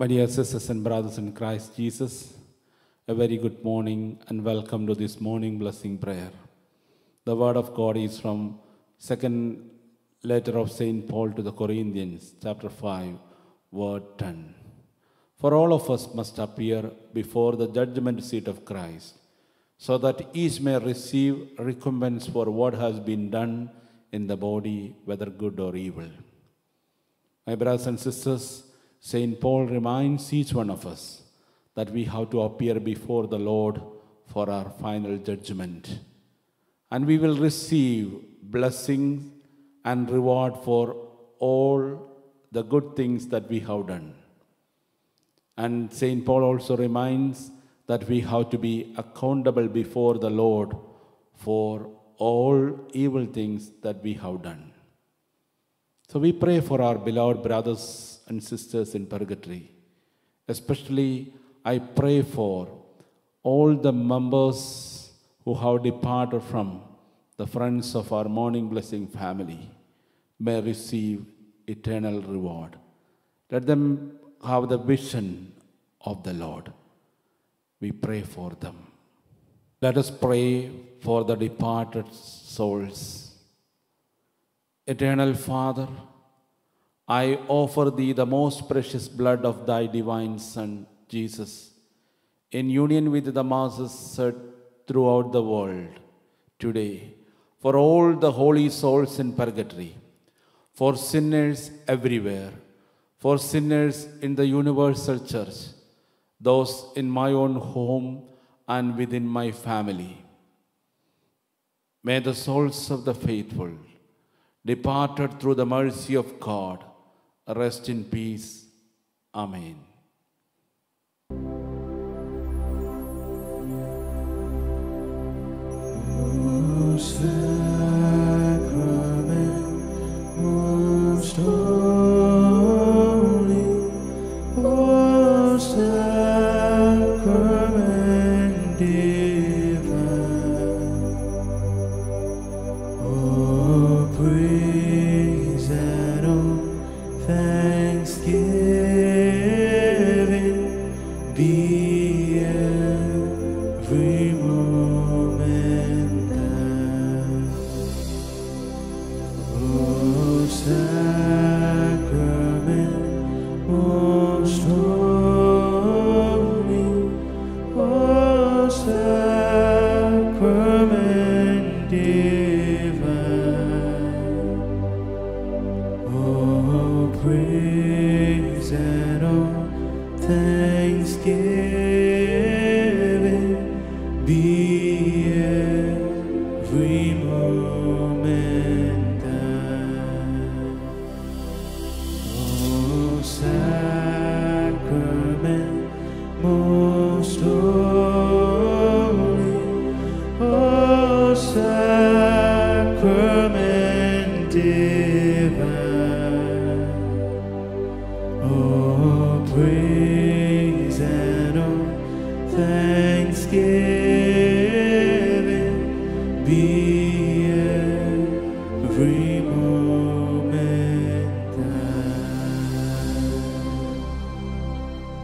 My dear sisters and brothers in Christ Jesus, a very good morning and welcome to this morning blessing prayer. The word of God is from second letter of St. Paul to the Corinthians, chapter 5, word 10. For all of us must appear before the judgment seat of Christ, so that each may receive recompense for what has been done in the body, whether good or evil. My brothers and sisters, St. Paul reminds each one of us that we have to appear before the Lord for our final judgment. And we will receive blessings and reward for all the good things that we have done. And St. Paul also reminds that we have to be accountable before the Lord for all evil things that we have done. So we pray for our beloved brothers and sisters in purgatory. Especially, I pray for all the members who have departed from the friends of our morning blessing family may receive eternal reward. Let them have the vision of the Lord. We pray for them. Let us pray for the departed souls. Eternal Father, I offer thee the most precious blood of thy divine Son, Jesus, in union with the masses said throughout the world today, for all the holy souls in purgatory, for sinners everywhere, for sinners in the universal church, those in my own home and within my family. May the souls of the faithful, departed through the mercy of God, rest in peace. Amen. Most sacrament, most holy, most sacrament divine. Oh, praise and oh, thanksgiving be every moment thine. Oh, sacrament, most holy, oh, sacrament divine. Oh, praise and oh, thanksgiving be every moment thine. Oh, sacrament, most holy, oh, sacrament divine. Oh, praise and oh, thanksgiving